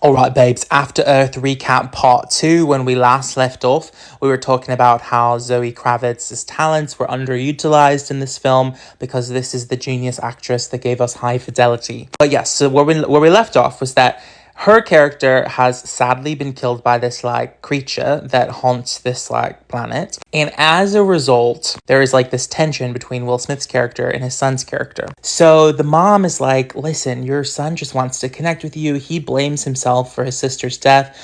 Alright babes, After Earth recap part 2. When we last left off, we were talking about how Zoe Kravitz's talents were underutilized in this film because this is the genius actress that gave us High Fidelity. But yes, so where we left off was that her character has sadly been killed by this creature that haunts this planet. And as a result, there is this tension between Will Smith's character and his son's character. So the mom is like, listen, your son just wants to connect with you. He blames himself for his sister's death.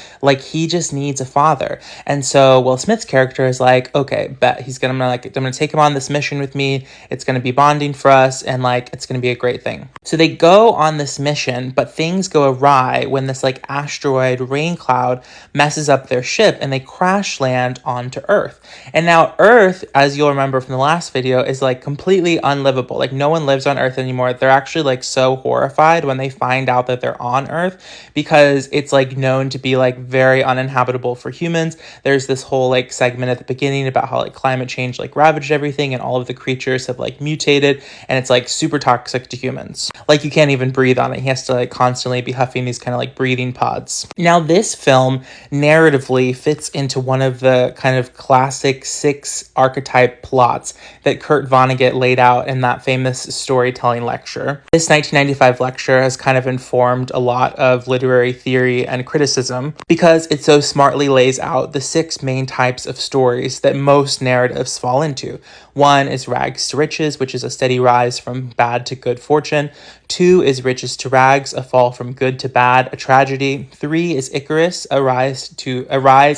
He just needs a father. And so Will Smith's character is like, okay, bet I'm gonna take him on this mission with me. It's gonna be bonding for us, and it's gonna be a great thing. So they go on this mission, but things go awry when this asteroid rain cloud messes up their ship and they crash land onto Earth. And now Earth, as you'll remember from the last video, is completely unlivable. No one lives on Earth anymore. They're actually so horrified when they find out that they're on Earth because it's known to be very uninhabitable for humans. There's this whole segment at the beginning about how climate change ravaged everything and all of the creatures have mutated, and it's super toxic to humans. You can't even breathe on it. He has to constantly be huffing these kind of breathing pods. Now this film narratively fits into one of the kind of classic 6 archetype plots that Kurt Vonnegut laid out in that famous storytelling lecture. This 1995 lecture has kind of informed a lot of literary theory and criticism because it so smartly lays out the 6 main types of stories that most narratives fall into. 1 is rags to riches, which is a steady rise from bad to good fortune. 2 is riches to rags, a fall from good to bad, a tragedy. 3 is Icarus, a rise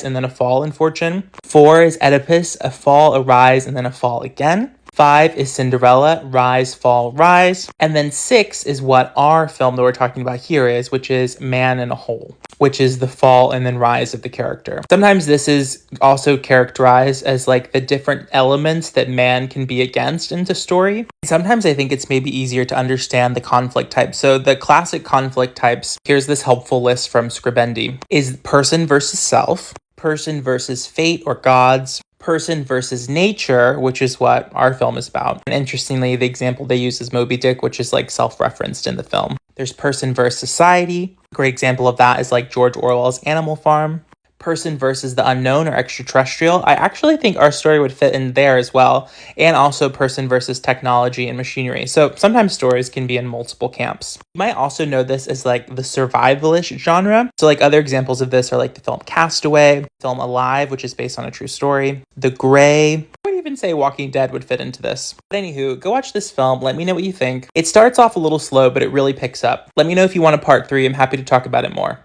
and then a fall in fortune. 4 is Oedipus, a fall, a rise, and then a fall again. 5 is Cinderella, rise, fall, rise. And then 6 is what our film that we're talking about here is, which is Man in a Hole, which is the fall and then rise of the character. Sometimes this is also characterized as the different elements that man can be against in the story. Sometimes I think it's maybe easier to understand the conflict types. So the classic conflict types, here's this helpful list from Scribendi, is person versus self, person versus fate or gods, person versus nature, which is what our film is about. And interestingly, the example they use is Moby Dick, which is self-referenced in the film. There's person versus society. A great example of that is George Orwell's Animal Farm. Person versus the unknown or extraterrestrial. I actually think our story would fit in there as well. And also person versus technology and machinery. So sometimes stories can be in multiple camps. You might also know this as the survivalist genre. So other examples of this are the film Castaway, film Alive, which is based on a true story, The Gray. I would even say Walking Dead would fit into this. But anywho, go watch this film. Let me know what you think. It starts off a little slow, but it really picks up. Let me know if you want a part 3. I'm happy to talk about it more.